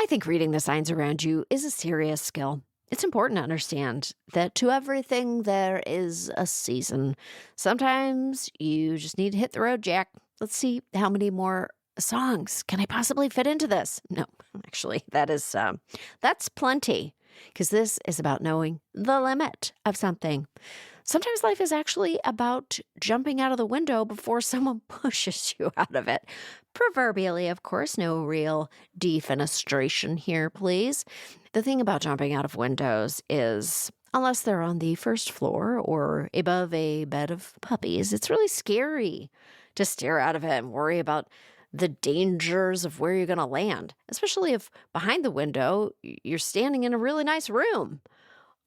I think reading the signs around you is a serious skill. It's important to understand that to everything there is a season. Sometimes you just need to hit the road, Jack. Let's see how many more songs can I possibly fit into this? No, actually, that's plenty because this is about knowing the limit of something. Sometimes life is actually about jumping out of the window before someone pushes you out of it. Proverbially, of course, no real defenestration here, please. The thing about jumping out of windows is, unless they're on the first floor or above a bed of puppies, it's really scary to stare out of it and worry about the dangers of where you're going to land, especially if behind the window you're standing in a really nice room.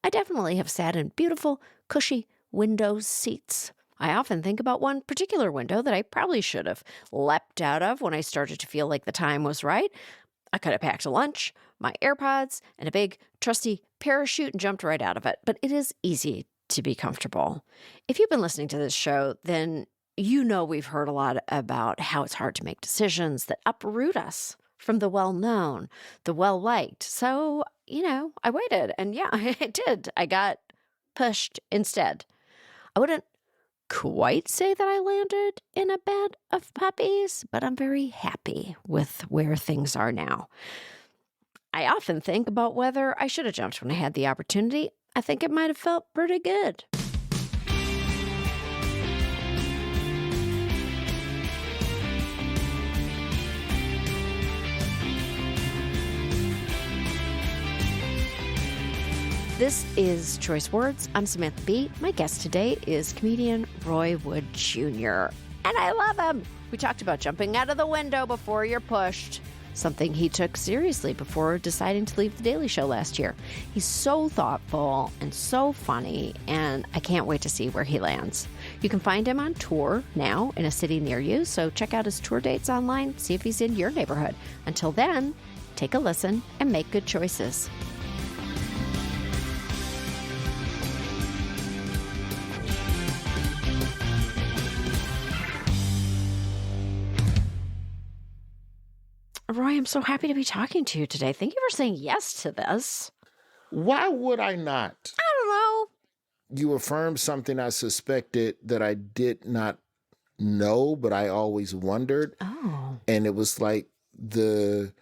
I definitely have sat in beautiful, cushy window seats. I often think about one particular window that I probably should have leapt out of when I started to feel like the time was right. I could have packed a lunch, my AirPods, and a big, trusty parachute and jumped right out of it. But it is easy to be comfortable. If you've been listening to this show, then you know we've heard a lot about how it's hard to make decisions that uproot us from the well-known, the well-liked. So, I waited. And yeah, I did. I got pushed instead. I wouldn't quite say that I landed in a bed of puppies, but I'm very happy with where things are now. I often think about whether I should have jumped when I had the opportunity. I think it might have felt pretty good. This is Choice Words. I'm Samantha Bee. My guest today is comedian Roy Wood Jr., and I love him. We talked about jumping out of the window before you're pushed, something he took seriously before deciding to leave The Daily Show last year. He's so thoughtful and so funny, and I can't wait to see where he lands. You can find him on tour now in a city near you, so check out his tour dates online, see if he's in your neighborhood. Until then, take a listen and make good choices. Roy, I'm so happy to be talking to you today. Thank you for saying yes to this. Why would I not? I don't know. You affirmed something I suspected that I did not know, but I always wondered. Oh. And it was like the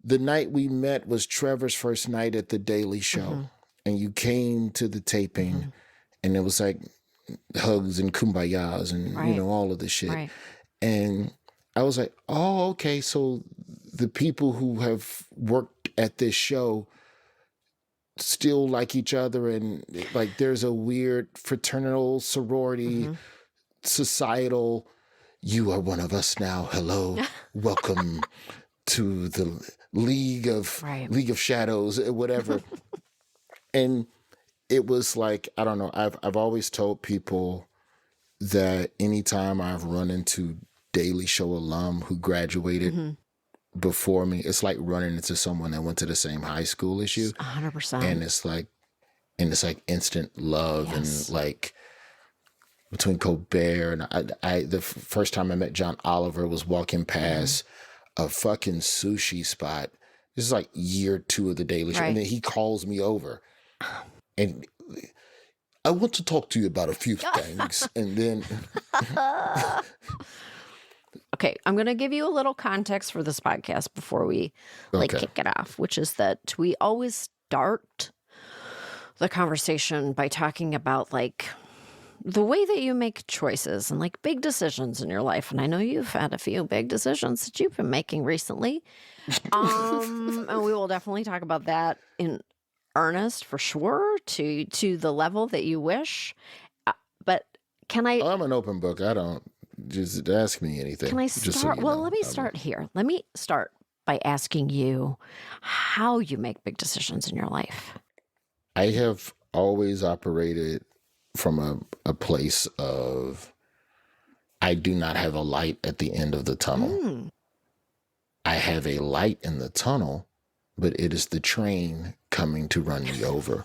night we met was Trevor's first night at The Daily Show. Mm-hmm. And you came to the taping, mm-hmm. and it was like hugs and kumbayas and, right. All of the shit. Right. And I was like, oh, okay, so the people who have worked at this show still like each other, and like there's a weird fraternal sorority, mm-hmm. societal, you are one of us now, hello, welcome to the League of Shadows, whatever. And it was like, I don't know, I've always told people that anytime I've run into Daily Show alum who graduated mm-hmm. before me, it's like running into someone that went to the same high school as you. 100%. And it's like instant love. Yes. And like between Colbert and I the first time I met John Oliver was walking past mm-hmm. a fucking sushi spot. This is like year 2 of the Daily Show. Right. And then he calls me over and I want to talk to you about a few things. And then okay, I'm going to give you a little context for this podcast before we kick it off, which is that we always start the conversation by talking about like the way that you make choices and like big decisions in your life. And I know you've had a few big decisions that you've been making recently. And we will definitely talk about that in earnest for sure to the level that you wish. But can I... I'm an open book. I don't... Just ask me anything. Can I start? Let me start here. Let me start by asking you how you make big decisions in your life. I have always operated from a place of I do not have a light at the end of the tunnel. I have a light in the tunnel, but it is the train coming to run me over.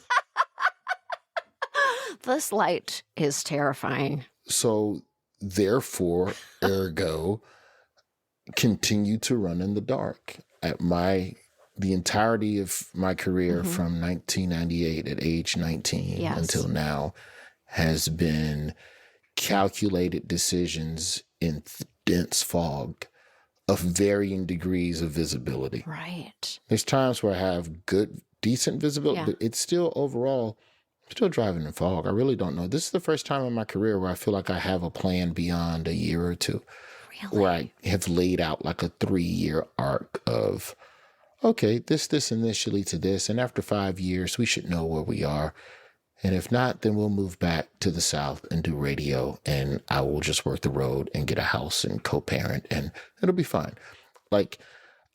This light is terrifying. So therefore, ergo, continue to run in the dark. at the entirety of my career from 1998 at age 19 Yes. until now has been calculated decisions in dense fog of varying degrees of visibility. Right. There's times where I have good, decent visibility, Yeah. but it's still overall, I'm still driving in fog. I really don't know. This is the first time in my career where I feel like I have a plan beyond a year or two, where I have laid out like a 3-year arc of, okay, this and this should lead to this. And after 5 years, we should know where we are. And if not, then we'll move back to the South and do radio, and I will just work the road and get a house and co-parent, and it'll be fine. Like,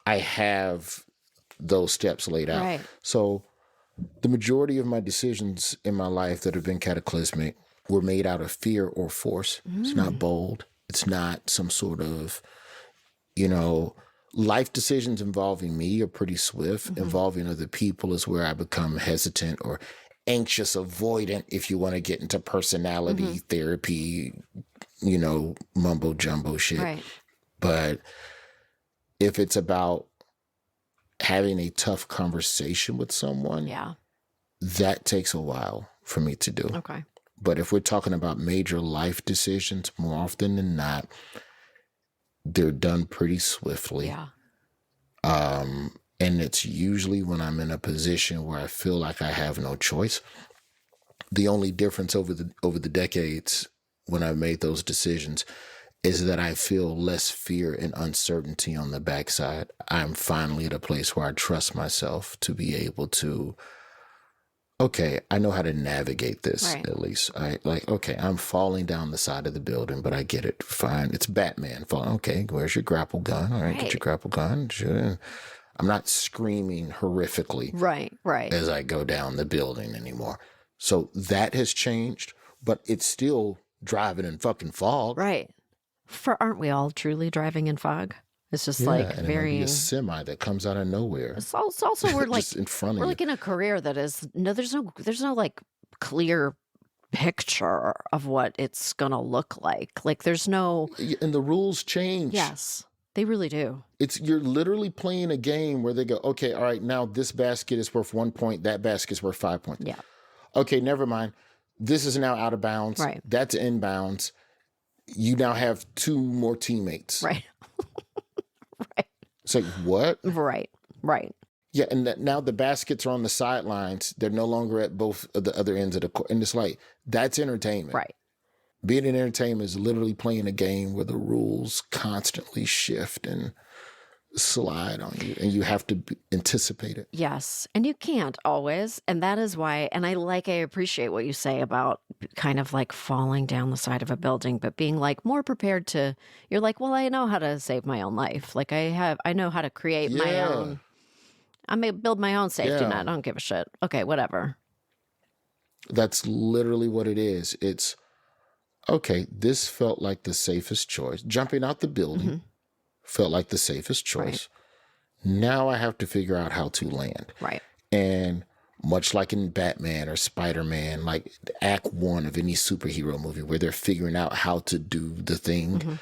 I have those steps laid out. Right. So the majority of my decisions in my life that have been cataclysmic were made out of fear or force. It's not bold. It's not some sort of, life decisions involving me are pretty swift. Involving other people is where I become hesitant or anxious, avoidant, if you want to get into personality therapy, mumbo jumbo shit. Right. But if it's about having a tough conversation with someone, Yeah. that takes a while for me to do. Okay. But if we're talking about major life decisions, more often than not, they're done pretty swiftly. Yeah. And it's usually when I'm in a position where I feel like I have no choice. The only difference over the decades when I've made those decisions is that I feel less fear and uncertainty on the backside. I'm finally at a place where I trust myself to be able to, okay, I know how to navigate this. Right. At least okay, I'm falling down the side of the building, but I get it. Fine. It's Batman falling. Okay, where's your grapple gun? All right, get your grapple gun. Sure. I'm not screaming horrifically Right. as I go down the building anymore. So that has changed, but it's still driving in fucking fog. Right. Aren't we all truly driving in fog? It's just Yeah, like and it might be varying. a semi that comes out of nowhere. It's also we're like just in front of we're you. like in a career that is there's no like clear picture of what it's gonna look like. Like there's no. And the rules change. Yes, they really do. You're literally playing a game where they go, okay, all right, now this basket is worth 1 point, that basket's worth 5 points. Yeah. Okay, never mind. This is now out of bounds. Right. That's inbounds. You now have 2 more teammates. Right. Right. It's like, what? Right. Yeah, and now the baskets are on the sidelines. They're no longer at both of the other ends of the court. And it's like, that's entertainment. Right. Being in entertainment is literally playing a game where the rules constantly shift and slide on you, and you have to anticipate it. Yes. And you can't always. And that is why, and I appreciate what you say about kind of like falling down the side of a building, but being like more prepared to, you're like, well, I know how to save my own life. Like I know how to create my own, I may build my own safety net. I don't give a shit. Okay, whatever. That's literally what it is. It's, okay, this felt like the safest choice. Jumping out the building felt like the safest choice. Right. Now I have to figure out how to land. Right. And much like in Batman or Spider-Man, like Act 1 of any superhero movie where they're figuring out how to do the thing,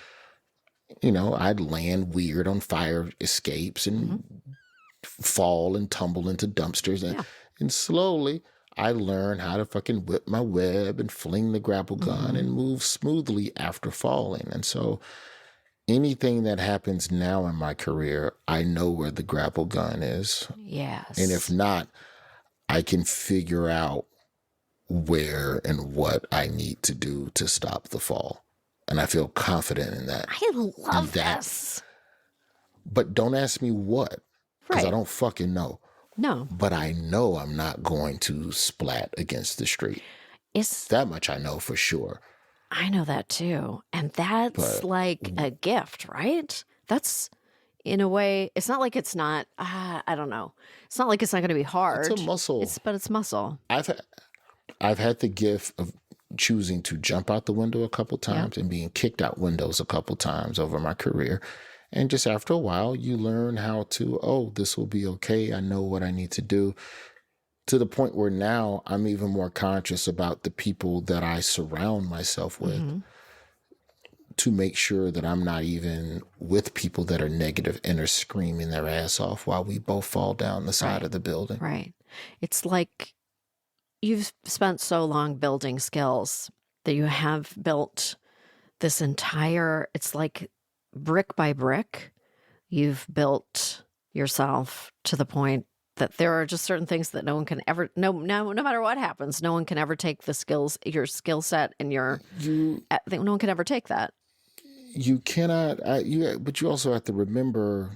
I'd land weird on fire escapes and fall and tumble into dumpsters. And slowly I learn how to fucking whip my web and fling the grapple gun and move smoothly after falling. And so anything that happens now in my career, I know where the grapple gun is. Yes. And if not, I can figure out where and what I need to do to stop the fall. And I feel confident in that. I love this. But don't ask me what, because I don't fucking know. No. But I know I'm not going to splat against the street. That much I know for sure. I know that too. And that's like a gift, right? That's, in a way, it's not like it's not, I don't know. It's not like it's not going to be hard. It's a muscle. But it's muscle. I've had the gift of choosing to jump out the window a couple times and being kicked out windows a couple times over my career. And just after a while, you learn how to, this will be okay. I know what I need to do. To the point where now I'm even more conscious about the people that I surround myself with. to make sure that I'm not even with people that are negative and are screaming their ass off while we both fall down the side of the building. Right. It's like you've spent so long building skills that you have built this entire, it's like brick by brick, you've built yourself to the point that there are just certain things that no one can ever, no matter what happens, no one can ever take the skills, your skill set and no one can ever take that. You cannot, but you also have to remember,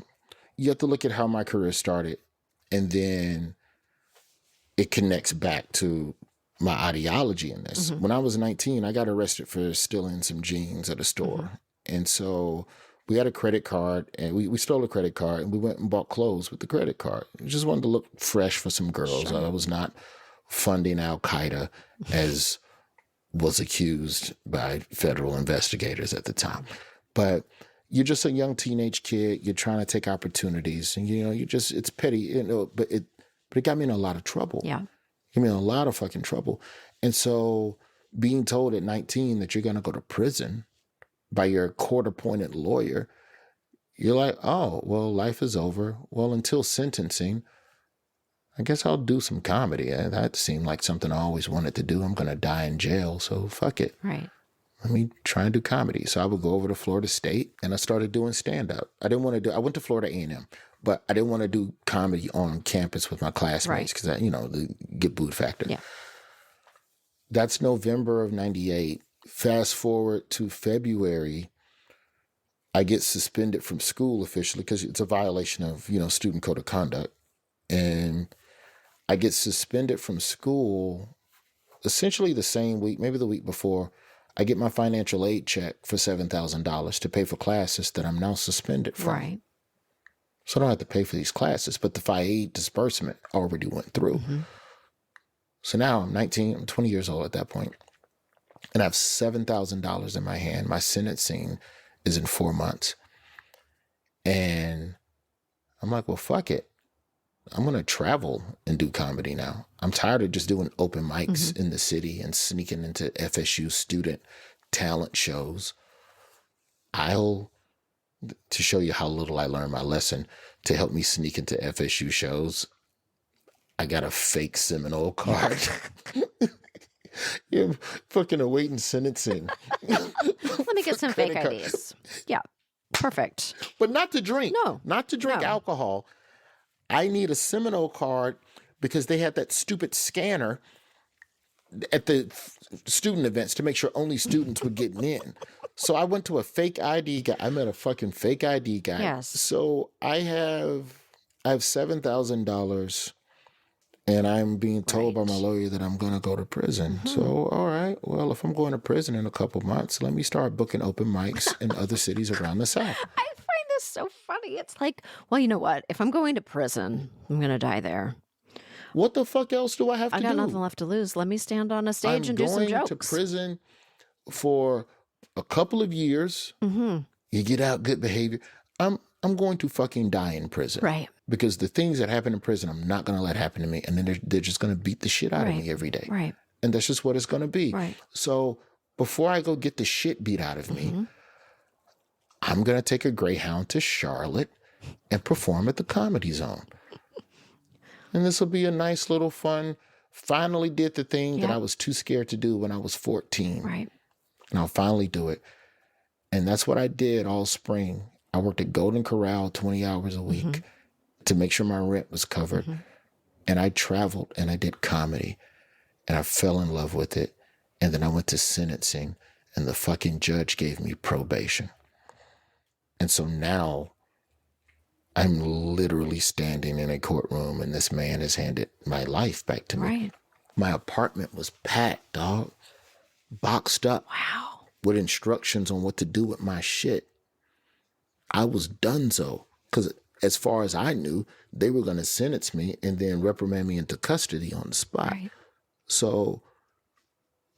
you have to look at how my career started, and then it connects back to my ideology in this. When I was 19, I got arrested for stealing some jeans at a store. And so we had a credit card, and we stole a credit card, and we went and bought clothes with the credit card. We just wanted to look fresh for some girls. Sure. I was not funding Al-Qaeda as was accused by federal investigators at the time. But you're just a young teenage kid. You're trying to take opportunities, and it's petty, but it got me in a lot of trouble. Yeah. It got me in a lot of fucking trouble. And so being told at 19 that you're going to go to prison by your court-appointed lawyer, you're like, oh, well, life is over. Well, until sentencing, I guess I'll do some comedy. That seemed like something I always wanted to do. I'm going to die in jail, so fuck it. Right. Let me try and do comedy. So I would go over to Florida State, and I started doing stand-up. I went to Florida A&M, but I didn't want to do comedy on campus with my classmates because, the get booed factor. Yeah. That's November of 98. Fast forward to February, I get suspended from school officially because it's a violation of, student code of conduct. And I get suspended from school essentially the same week, maybe the week before. I get my financial aid check for $7,000 to pay for classes that I'm now suspended from. Right. So I don't have to pay for these classes, but the FI-aid disbursement already went through. So now I'm 19, I'm 20 years old at that point, and I have $7,000 in my hand. My sentencing is in 4 months. And I'm like, well, fuck it. I'm going to travel and do comedy now. I'm tired of just doing open mics in the city and sneaking into FSU student talent shows. To show you how little I learned my lesson, to help me sneak into FSU shows, I got a fake Seminole card. You're fucking awaiting sentencing. Let me get some fake IDs. Yeah. Perfect. But not to drink. No. Not to drink alcohol. I need a Seminole card because they had that stupid scanner at the student events to make sure only students were getting in. So I went to a fake ID guy. I met a fucking fake ID guy. Yes. So I have $7,000, and I'm being told by my lawyer that I'm going to go to prison. So, all right, well, if I'm going to prison in a couple months, let me start booking open mics in other cities around the South. I find this so funny. It's like, well, you know what? If I'm going to prison, I'm going to die there. What the fuck else do I have to do? I got nothing left to lose. Let me stand on a stage and do some jokes. I'm going to prison for a couple of years. You get out, good behavior. I'm going to fucking die in prison. Right. Because the things that happen in prison, I'm not going to let happen to me. And then they're just going to beat the shit out of me every day. Right. And that's just what it's going to be. Right. So before I go get the shit beat out of me, I'm going to take a Greyhound to Charlotte and perform at the Comedy Zone. And this will be a nice little fun. Finally did the thing that I was too scared to do when I was 14. Right. And I'll finally do it. And that's what I did all spring. I worked at Golden Corral 20 hours a week to make sure my rent was covered. And I traveled and I did comedy. And I fell in love with it. And then I went to sentencing, and the fucking judge gave me probation. And so now I'm literally standing in a courtroom, and this man has handed my life back to me. Right. My apartment was packed, dog. Boxed up. Wow. With instructions on what to do with my shit. I was donezo. Because as far as I knew, they were going to sentence me and then reprimand me into custody on the spot. Right. So,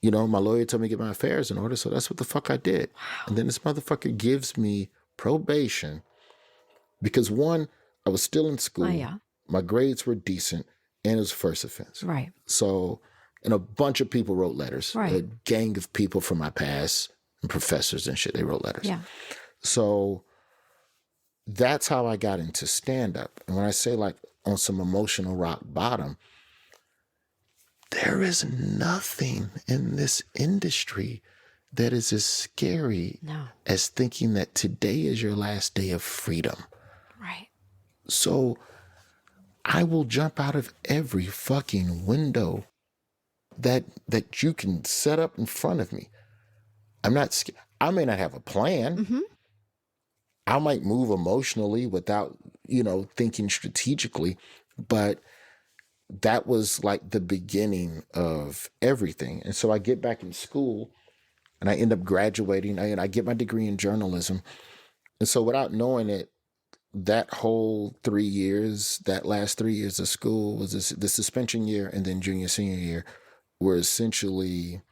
my lawyer told me to get my affairs in order, so that's what the fuck I did. Wow. And then this motherfucker gives me probation because, one, I was still in school. Oh, yeah. My grades were decent, and it was first offense. Right. So, and a bunch of people wrote letters. Right. A gang of people from my past and professors and shit. They wrote letters. Yeah. So that's how I got into stand-up. And when I say like on some emotional rock bottom, there is nothing in this industry that is as scary as thinking that today is your last day of freedom. Right. So I will jump out of every fucking window that you can set up in front of me. I'm not scared. I may not have a plan. Mm-hmm. I might move emotionally without, thinking strategically, but that was like the beginning of everything. And so I get back in school and I end up graduating. I get my degree in journalism. And so without knowing it, that whole 3 years, that last 3 years of school was the suspension year and then junior, senior year were essentially,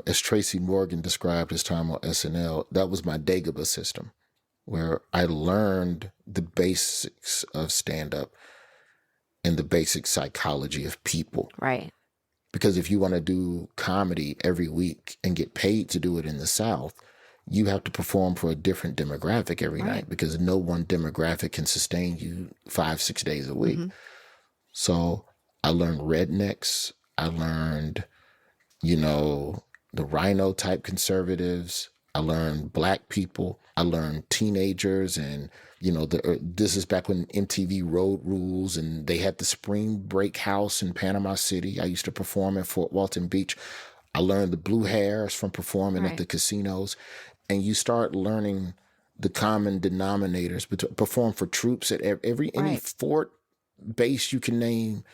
as Tracy Morgan described his time on SNL, that was my Dagobah system, where I learned the basics of stand-up and the basic psychology of people. Right. Because if you want to do comedy every week and get paid to do it in the South, you have to perform for a different demographic every night, because no one demographic can sustain you 5-6 days a week. Mm-hmm. So I learned rednecks. I learned, the rhino type conservatives. I learned black people. I learned teenagers, and this is back when MTV Road Rules, and they had the Spring Break House in Panama City. I used to perform at Fort Walton Beach. I learned the blue hairs from performing at the casinos, and you start learning the common denominators. But perform for troops at any fort base you can name,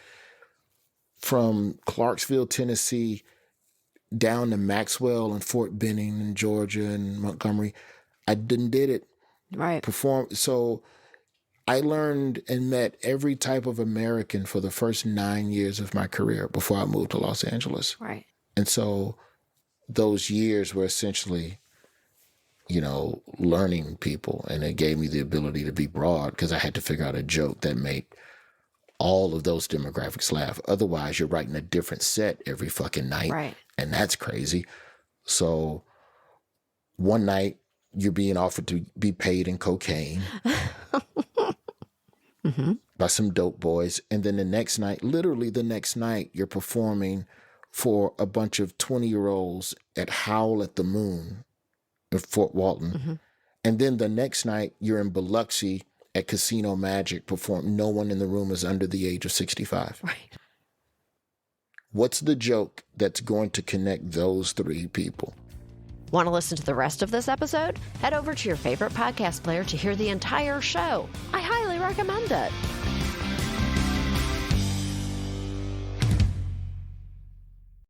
from Clarksville, Tennessee, down to Maxwell and Fort Benning in Georgia and Montgomery. I did it. Right. So I learned and met every type of American for the first 9 years of my career before I moved to Los Angeles. Right. And so those years were essentially, learning people. And it gave me the ability to be broad, because I had to figure out a joke that made all of those demographics laugh. Otherwise, you're writing a different set every fucking night. Right. And that's crazy. So one night you're being offered to be paid in cocaine by some dope boys. And then the next night, literally the next night, you're performing for a bunch of 20-year-olds at Howl at the Moon in Fort Walton. Mm-hmm. And then the next night you're in Biloxi at Casino Magic perform. No one in the room is under the age of 65. Right. What's the joke that's going to connect those three people? Want to listen to the rest of this episode? Head over to your favorite podcast player to hear the entire show. I highly recommend it.